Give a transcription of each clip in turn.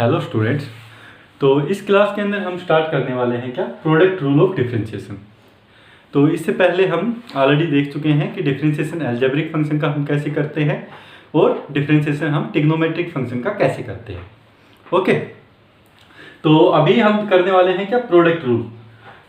Hello students. तो इस class के अंदर हम स्टार्ट करने वाले हैं क्या, प्रोडक्ट रूल ऑफ डिफरेंशिएशन। तो इससे पहले हम ऑलरेडी देख चुके हैं कि डिफरेंशिएशन अलजेब्रिक फंक्शन का हम कैसे करते हैं और डिफरेंशिएशन हम ट्रिग्नोमेट्रिक फंक्शन का कैसे करते हैं। ओके, तो अभी हम करने वाले हैं क्या, प्रोडक्ट रूल।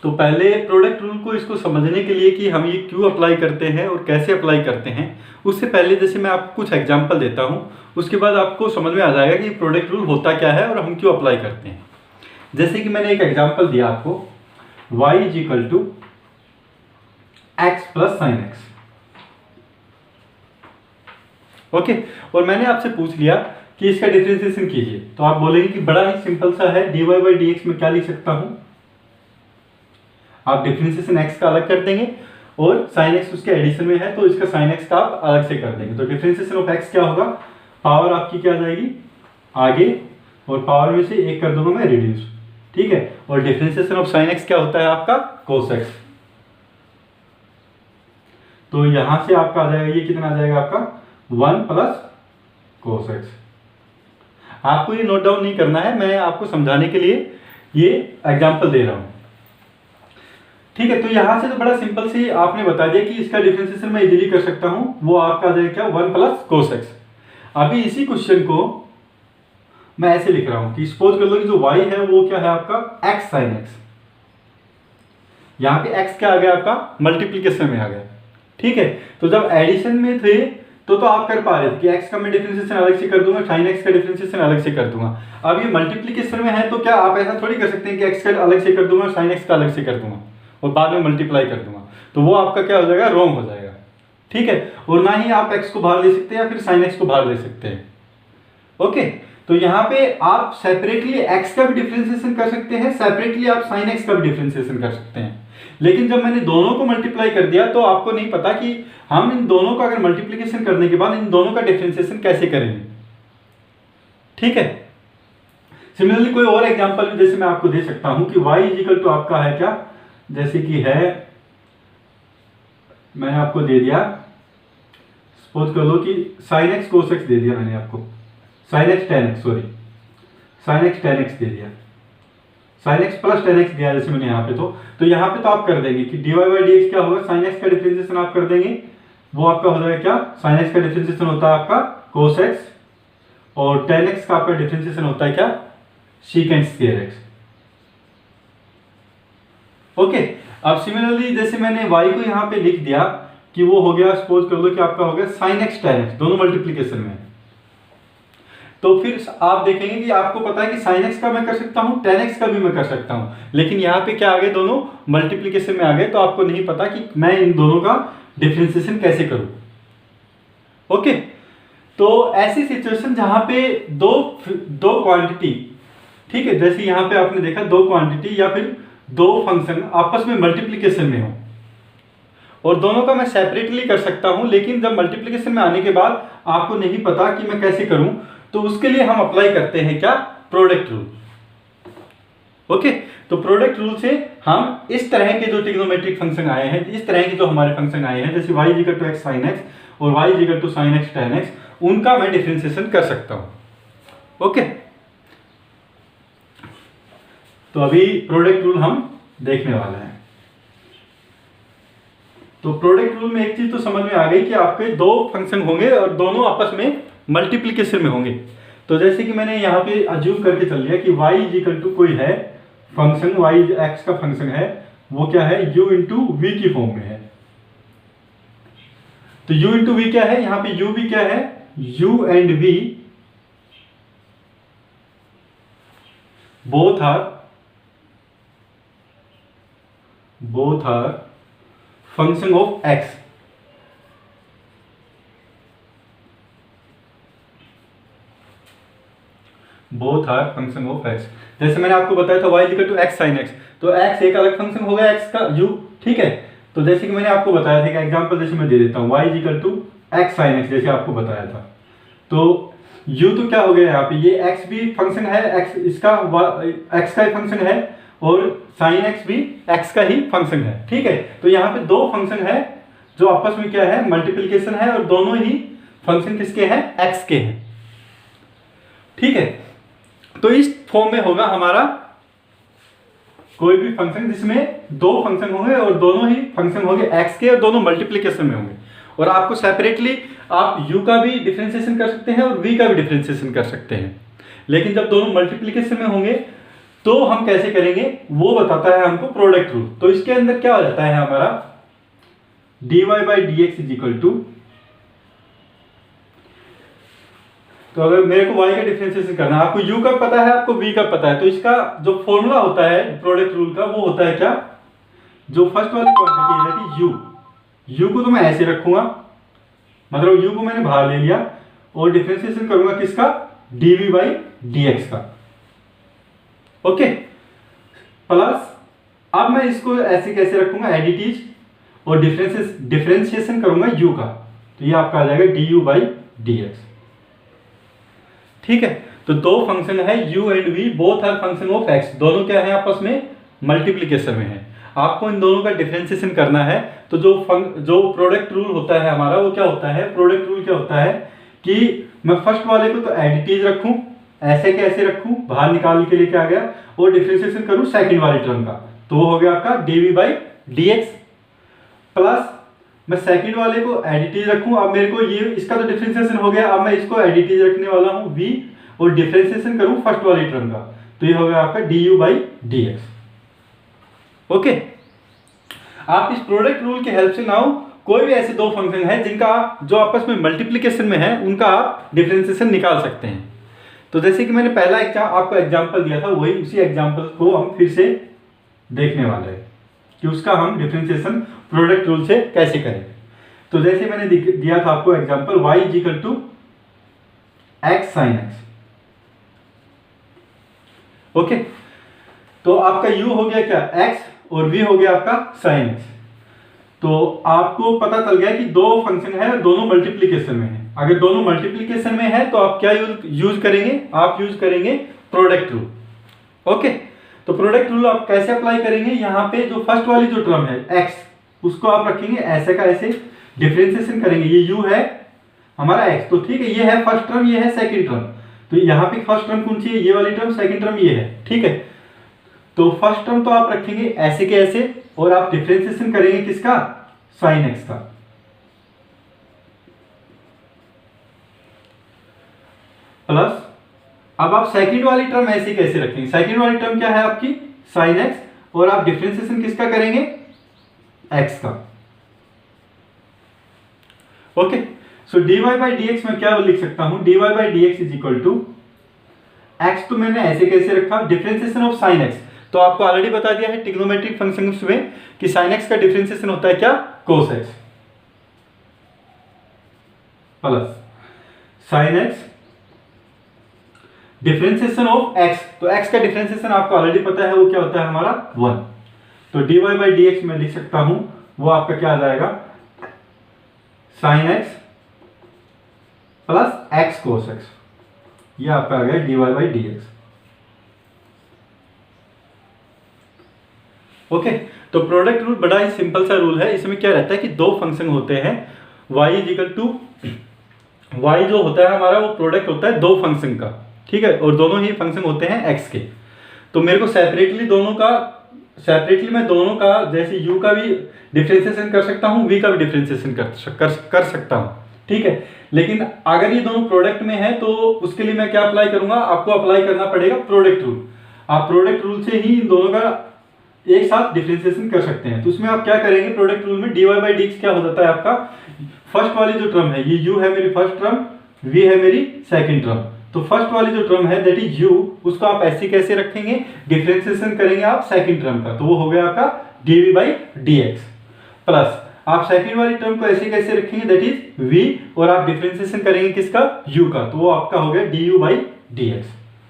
तो पहले प्रोडक्ट रूल को इसको समझने के लिए कि हम ये क्यों अप्लाई करते हैं और कैसे अप्लाई करते हैं, उससे पहले जैसे मैं आपको कुछ एग्जांपल देता हूँ, उसके बाद आपको समझ में आ जाएगा कि प्रोडक्ट रूल होता क्या है और हम क्यों अप्लाई करते हैं। जैसे कि मैंने एक एग्जांपल दिया आपको, y is equal to x plus sine x. Okay, और मैंने आपसे पूछ लिया कि इसका डिफरेंशिएशन कीजिए, तो आप बोलेंगे कि बड़ा ही सिंपल सा है, dy बाई डी एक्स में क्या लिख सकता हूं, आप डिफरेंशिएशन x का अलग कर देंगे और sin x उसके एडिशन में है तो इसका sin x का आप अलग से कर देंगे। तो डिफरेंशिएशन ऑफ x क्या होगा, पावर आपकी क्या जाएगी आगे और पावर में से एक कर दूंगा मैं रिड्यूस, ठीक है। और डिफरेंशिएशन ऑफ sin x क्या होता है आपका cos x। तो यहां से आपका आ जाएगा, ये कितना आ जाएगा आपका 1 प्लस cos x। आपको ये नोट डाउन नहीं करना है, मैं आपको समझाने के लिए ये एग्जांपल दे रहा हूं, ठीक है। तो यहां से तो बड़ा सिंपल से आपने बता दिया कि इसका डिफरेंशिएशन मैं इजीली कर सकता हूं, वो आपका आ जाएगा क्या 1 प्लस cos x। अभी इसी क्वेश्चन को मैं ऐसे लिख रहा हूं कि सपोज कर लो कि जो y है वो क्या है आपका x sin x। यहां पे x क्या आ गया आपका मल्टीप्लीकेशन में आ गया, ठीक है। तो जब एडिशन में थे तो आप कर पा रहे थे कि x का मैं डिफरेंशिएशन अलग से कर दूंगा, sin x का डिफरेंशिएशन अलग से कर दूंगा। अब ये मल्टीप्लीकेशन में है तो क्या आप ऐसा थोड़ी कर सकते हैं कि x का अलग से कर दूंगा, sin x का अलग से कर दूंगा और बाद में मल्टीप्लाई कर दूंगा, तो वो आपका क्या हो जाएगा, रॉन्ग हो जाएगा, ठीक है। और ना ही आप x को बाहर ले सकते हैं या फिर sin x को बाहर ले सकते हैं। ओके, तो यहाँ पे आप सेपरेटली x का भी डिफरेंशिएशन कर सकते हैं, सेपरेटली आप sin x का भी डिफरेंशिएशन कर सकते हैं। लेकिन जब मैंने दोनों को मल्टीप्लाई कर दिया तो आपको नहीं पता कि हम इन दोनों का अगर मल्टीप्लीकेशन करने के बाद इन दोनों का डिफरेंशिएशन कैसे करेंगे, ठीक है। सिमिलरली कोई और एग्जांपल भी जैसे मैं आपको दे सकता हूं कि y इज इक्वल टू आपका है क्या, जैसे कि है, मैंने आपको दे दिया, सपोज कर लो कि sin x cos x दे दिया मैंने आपको, sin x tan x, sorry sin x tan x दे दिया, sin x plus tan x दिया जैसे मैंने यहाँ पे, तो यहाँ पे तो आप कर देंगे कि dy बाई डी एक्स क्या होगा, sin x का डिफरेंशिएशन आप कर देंगे, वो आपका हो जाएगा क्या, sin x का डिफरेंशिएशन होता है आपका cos x और tan x का आपका डिफरेंशिएशन होता है क्या, secant square x। ओके, अब सिमिलरली जैसे मैंने y को यहाँ पे लिख दिया कि वो हो गया, सपोज कर लो कि आपका हो गया sin x tan x, दोनों मल्टीप्लीकेशन में, तो फिर आप देखेंगे कि आपको पता है कि sin x का मैं कर सकता हूं, tan x का भी मैं कर सकता हूं, लेकिन यहाँ पे क्या आ गए, दोनों मल्टीप्लीकेशन में आ गए, तो आपको नहीं पता कि मैं इन दोनों का डिफरेंशिएशन कैसे करूं। ओके, तो ऐसी सिचुएशन जहां पे दो क्वांटिटी, ठीक है, जैसे यहाँ पे आपने देखा दो क्वांटिटी या फिर दो फंक्शन आपस में मल्टीप्लीकेशन में हो और दोनों का मैं सेपरेटली कर सकता हूं, लेकिन जब मल्टीप्लीकेशन में आने के बाद आपको नहीं पता कि मैं कैसे करूं, तो उसके लिए हम अप्लाई करते हैं क्या, प्रोडक्ट रूल। ओके, तो प्रोडक्ट रूल से हम इस तरह के जो ट्रिग्नोमेट्रिक फंक्शन आए हैं, इस तरह के जो हमारे फंक्शन आए हैं, जैसे y equal to x sin x और y equal to sin x tan x, उनका मैं डिफरेंशिएशन कर सकता हूं। ओके, तो अभी प्रोडक्ट रूल हम देखने वाले हैं। तो प्रोडक्ट रूल में एक चीज तो समझ में आ गई कि आपके दो फंक्शन होंगे और दोनों आपस में मल्टीप्लीकेशन में होंगे। तो जैसे कि मैंने यहाँ पे अज्यूम करके चल लिया कि y इज इक्वल टू कोई है फंक्शन, y x का फंक्शन है, वो क्या है u इंटू वी की फॉर्म में है। तो u इंटू वी क्या है, यहाँ पे u भी क्या है, u and v both are function of x। Both are function of x। जैसे मैंने आपको बताया था y equal to x sin x, तो x एक अलग फंक्शन हो गया x का u, ठीक है। तो जैसे कि मैंने आपको बताया था कि एग्जांपल जैसे मैं दे देता हूँ, y equal to x sin x जैसे आपको बताया था, तो u तो क्या हो गया यहाँ पे, ये x भी फंक्शन है, x इसका x का फंक्शन है और sin x भी x का ही फंक्शन है, ठीक है। तो यहाँ पे दो फंक्शन है जो आपस में क्या है, मल्टीप्लीकेशन है और दोनों ही फंक्शन किसके हैं, x के हैं, ठीक है। तो इस फॉर्म में होगा हमारा कोई भी फंक्शन जिसमें दो फंक्शन होंगे और दोनों ही फंक्शन होंगे x के और दोनों मल्टीप्लिकेशन में होंगे। और आपको सेपरेटली आप u का भी डिफरेंशिएशन कर सकते हैं और v का भी डिफरेंशिएशन कर सकते हैं, लेकिन जब दोनों मल्टीप्लिकेशन में होंगे तो हम कैसे करेंगे वो बताता है हमको प्रोडक्ट रूल। तो इसके अंदर क्या हो जाता है हमारा dy by D X is equal to, तो अगर मेरे को y का डिफरेंशिएशन करना है, आपको u का पता है, आपको v का पता है, तो इसका जो फॉर्मूला होता है प्रोडक्ट रूल का वो होता है क्या, जो फर्स्ट वाली क्वांटिटी है कि u को तो मैं ऐसे रखूंगा, मतलब u को मैंने बाहर ले लिया और डिफरेंशिएशन करूंगा किसका, dv बाई dx का। ओके, प्लस अब मैं इसको ऐसे कैसे रखूंगा, एडिटीज और डिफरेंशिएशन करूंगा u का, तो ये आपका आ जाएगा du बाई dx। ठीक है, तो दो फंक्शन है u and v, both are function of x, दोनों क्या है आपस में मल्टीप्लिकेशन में है। आपको इन दोनों का डिफरेंशिएशन करना है, तो जो प्रोडक्ट रूल होता है हमारा वो क्या होता है, प्रोडक्ट रूल क्या होता है कि मैं फर्स्ट वाले को तो एडिटीज रखूं, ऐसे कैसे रखूं, बाहर निकाल के लेके आ गया, और डिफरेंशिएशन करूं सेकंड वाले टर्म का, तो वो हो गया आपका dv बाई dx, प्लस मैं सेकंड वाले को एडिटीज रखूं, अब मेरे को ये इसका तो डिफरेंशिएशन हो गया, अब मैं इसको एडिटीज रखने वाला हूं v और डिफरेंशिएशन करूं फर्स्ट वाले टर्म का, तो ये हो गया आपका du बाई dx। ओके, आप इस प्रोडक्ट रूल के हेल्प से नाउ कोई भी ऐसे दो फंक्शन है जिनका जो आपस में मल्टीप्लिकेशन में है उनका आप डिफरेंशिएशन निकाल सकते हैं। तो जैसे कि मैंने पहला आपको एग्जांपल दिया था, वही उसी एग्जांपल को हम फिर से देखने वाले हैं कि उसका हम डिफरेंशिएशन प्रोडक्ट रूल से कैसे करें। तो जैसे मैंने दिया था आपको example y is equal to x sin x। Okay, तो आपका u हो गया क्या x और v हो गया आपका sin x। तो आपको पता चल गया कि दो फंक्शन है, दोनों मल्टीप्लिकेशन में है। अगर दोनों मल्टीप्लिकेशन में है तो आप क्या यूज करेंगे, आप यूज करेंगे प्रोडक्ट रूल। ओके, तो प्रोडक्ट रूल आप कैसे अप्लाई करेंगे, यहाँ पे जो फर्स्ट वाली जो टर्म है x, उसको आप रखेंगे ऐसे का ऐसे, डिफरेंशिएशन करेंगे, ये u है हमारा x, तो ठीक है, ये है फर्स्ट टर्म, ये है सेकंड टर्म, तो यहाँ पे फर्स्ट टर्म कौन सी है, ये वाली टर्म, सेकंड टर्म ये है। ठीक है, तो फर्स्ट टर्म तो आप रखेंगे ऐसे के ऐसे और आप डिफरेंशिएशन करेंगे किसका, sin x का। प्लस अब आप सेकंड वाली टर्म ऐसे कैसे रखेंगे, सेकंड वाली टर्म क्या है आपकी sin x और आप डिफरेंशिएशन किसका करेंगे, x का। Okay, so dy by dx में क्या लिख सकता हूं, dy by dx is equal to x, तो मैंने ऐसे कैसे रखा, डिफरेंशिएशन ऑफ sin x, तो आपको ऑलरेडी बता दिया है ट्रिग्नोमेट्रिक फंक्शंस में कि sin x का डिफरेंशिएशन होता है क्या, cos x, plus sin x differentiation of x, तो x का डिफरेंशिएशन आपको ऑलरेडी पता है वो क्या होता है हमारा 1, तो dy बाई dx में लिख सकता हूं वो आपका क्या आ जाएगा, sin x plus x cos x, ये आपका आ गया dy बाई dx। ओके, तो प्रोडक्ट रूल बड़ा ही सिंपल सा रूल है। इसमें क्या रहता है कि दो फंक्शन होते हैं, y is equal to, y जो होता है हमारा वो प्रोडक्ट होता है दो फंक्शन का, ठीक है, और दोनों ही फंक्शन होते हैं x के। तो मेरे को सेपरेटली मैं दोनों का जैसे u का भी डिफरेंशिएशन कर सकता हूँ, v का भी डिफरेंशिएशन कर सकता हूँ, ठीक है। लेकिन अगर ये दोनों प्रोडक्ट में है तो उसके लिए मैं क्या अप्लाई करूंगा, आपको अप्लाई करना पड़ेगा प्रोडक्ट रूल। आप प्रोडक्ट रूल से ही दोनों का एक साथ डिफरेंशिएशन कर सकते हैं। तो उसमें आप क्या करेंगे, प्रोडक्ट रूल में dy बाई dx क्या हो जाता है आपका, फर्स्ट वाली जो टर्म है ये u है मेरी फर्स्ट टर्म, v है मेरी सेकंड टर्म, तो फर्स्ट वाली जो टर्म है दैट इज u, उसको आप ऐसे कैसे रखेंगे, डिफरेंशिएशन करेंगे आप सेकंड टर्म का, तो वो हो गया आपका dv बाई dx, प्लस आप सेकंड वाली टर्म को ऐसे कैसे रखेंगे दैट इज v और आप डिफरेंशिएशन करेंगे किसका, u का, तो वो आपका हो गया du बाई dx।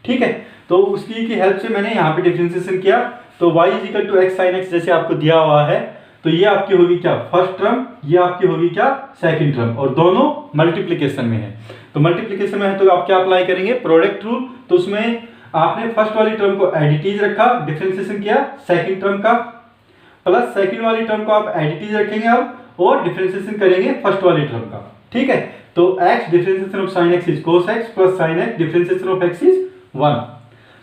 ठीक है, तो उसकी की हेल्प से मैंने यहाँ पे डिफरेंशिएशन किया, तो y is equal to x sin x जैसे आपको दिया हुआ है, तो ये आपकी होगी क्या फर्स्ट टर्म, ये आपकी होगी क्या सेकंड टर्म, और दोनों मल्टीप्लिकेशन में है। तो मल्टीप्लिकेशन में है तो आप क्या अप्लाई करेंगे, प्रोडक्ट रूल। तो उसमें आपने फर्स्ट वाली टर्म को एडिटीज रखा, डिफरेंशिएशन किया सेकंड टर्म का, प्लस सेकंड वाली टर्म को आप एडिटीज रखेंगे आप और डिफरेंशिएशन करेंगे फर्स्ट वाली टर्म का। ठीक है, तो x differentiation of sin x is cos x plus sin x differentiation of x is 1।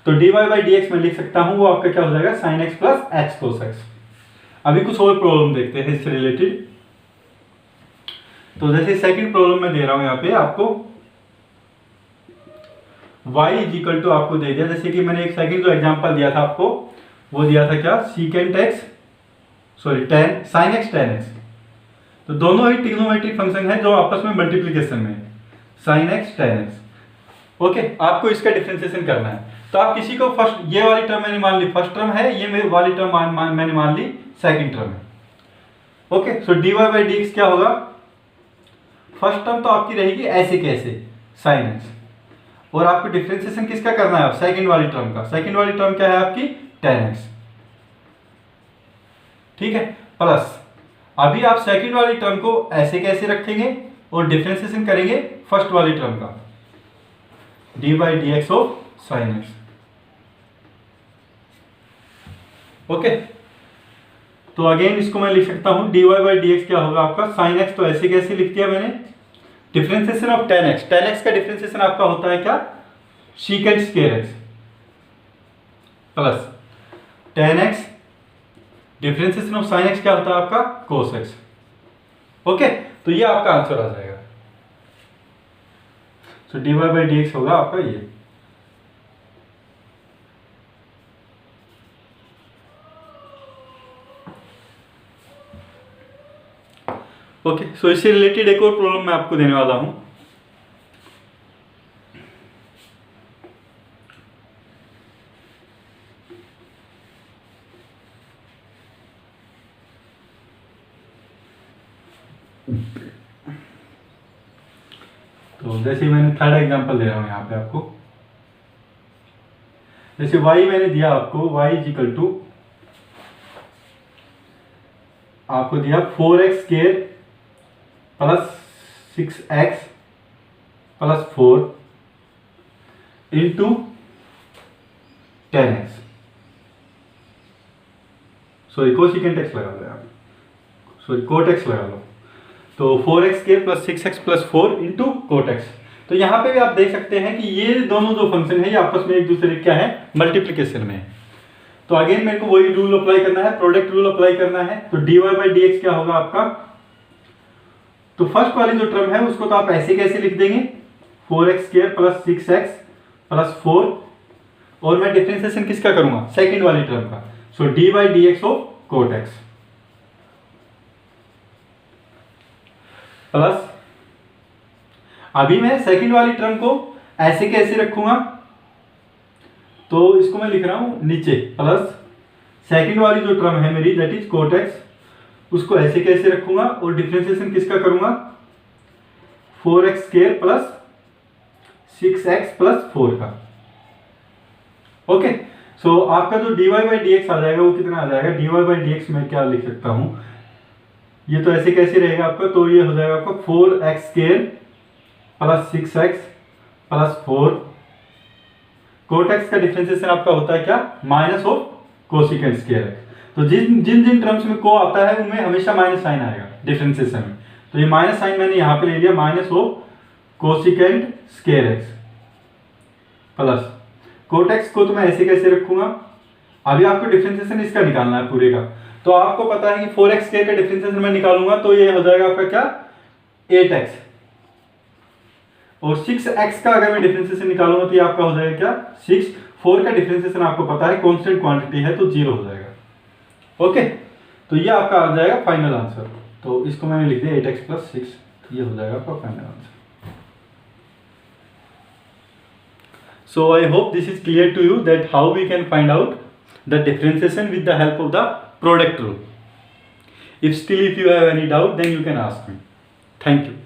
तो dy बाई डी एक्स मैं लिख सकता हूं, वो आपका क्या हो जाएगा sine x plus x cos x. अभी कुछ और प्रॉब्लम देखते हैं इससे रिलेटेड। तो जैसे सेकंड प्रॉब्लम में दे रहा हूं यहाँ पे आपको y इज इक्वल टू आपको दे दिया, जैसे कि मैंने एक सेकंड जो एग्जांपल दिया था आपको, वो दिया था क्या secant x sorry ten sine x ten x. तो दोनों ही ट्रिग्नोमेट्रिक फंक्शन है जो आपस में मल्टीप्लिकेशन में sine x ten x. Okay, आपको इसका डिफरेंशिएशन करना है। तो आप किसी को फर्स्ट ये वाली टर्म मैंने मान ली फर्स्ट टर्म है, ये मेरी वाली टर्म मैंने मान ली सेकंड टर्म है। Okay, so dy by D x क्या होगा, फर्स्ट टर्म तो आपकी रहेगी ऐसे कैसे साइन एक्स, और आपको डिफरेंशिएशन किसका करना है सेकंड वाली टर्म का। सेकंड वाली टर्म क्या है आपकी टेन एक्स, ठीक है। प्लस अभी आप सेकंड वाली टर्म को ऐसे कैसे रखेंगे और डिफरेंशिएशन करेंगे फर्स्ट वाली टर्म का D by D x of sine x. Okay, तो अगेन इसको मैं लिख सकता हूं dy बाई डी एक्स क्या होगा आपका साइन एक्स, तो ऐसे कैसे लिख दिया मैंने differentiation of ten x. Ten x का डिफरेंशिएशन आपका होता है क्या secant square x plus ten x differentiation of sine x क्या होता है आपका कोस एक्स। ओके, तो ये आपका आंसर आ जाएगा। सो dy बाई डी एक्स होगा आपका ये। ओके, सो इससे रिलेटेड एक और प्रॉब्लम मैं आपको देने वाला हूं। तो जैसे मैंने थर्ड एग्जांपल दे रहा हूं यहां पे आपको, जैसे y मैंने दिया आपको y इज इक्वल टू आपको दिया 4x square plus 6x plus 4 into 10x sorry cosecant x लगा लो आप, सॉरी कोट x लगा लो। तो 4x square plus 6x plus 4 into coat x। तो यहाँ पे भी आप देख सकते हैं कि ये दोनों जो फंक्शन है ये आपस में एक दूसरे क्या है मल्टीप्लिकेशन में है। तो अगेन मेरे को वही रूल अप्लाई करना है, प्रोडक्ट रूल अप्लाई करना है। तो dy बाई डी एक्स क्या होगा आपका, तो फर्स्ट वाली जो टर्म है उसको तो आप ऐसे कैसे लिख देंगे 4x square plus 6x plus 4, और मैं डिफरेंशिएशन किसका करूंगा सेकंड वाली टर्म का। So d by D x of cot x plus अभी मैं सेकंड वाली टर्म को ऐसे कैसे रखूंगा, तो इसको मैं लिख रहा हूं नीचे प्लस सेकंड वाली जो टर्म है मेरी दैट इज कोट एक्स, उसको ऐसे कैसे रखूंगा और डिफरेंशिएशन किसका करूंगा 4x square plus 6x plus 4 का। ओके, सो आपका जो dy बाई डी एक्स आ जाएगा वो कितना आ जाएगा, dy बाई डी एक्स में क्या लिख सकता हूं, ये तो ऐसे कैसे रहेगा आपका, तो ये हो जाएगा आपका 4x square plus 6x plus 4, cot x का डिफरेंशिएशन आपका होता है क्या minus of cosecant square x. तो जिन जिन जिन टर्म्स में को आता है उनमें हमेशा माइनस साइन आएगा डिफरेंशिएशन में। तो ये माइनस साइन मैंने यहाँ पे ले लिया minus of cosecant square x plus cot x को तो मैं ऐसे कैसे रखूंगा, अभी आपको डिफरेंशिएशन इसका निकालना है पूरे का। तो आपको पता है कि 4x स्क्वायर का डिफरेंशिएशन मैं निकालूंगा तो ये हो जाएगा आपका क्या 8x, और 6x का अगर मैं डिफरेंशिएशन निकालूंगा तो ये आपका हो जाएगा क्या 6। 4 का डिफरेंशिएशन आपको पता है कांस्टेंट क्वांटिटी है तो 0 हो जाएगा। ओके, तो ये आपका आ जाएगा फाइनल आंसर। तो इसको मैंने लिख दिया 8x प्लस 6, ये हो जाएगा आपका final answer. So I hope this is clear to you that how we can find out the differentiation with the help of the product rule. If you have any doubt, then you can ask me. Thank you.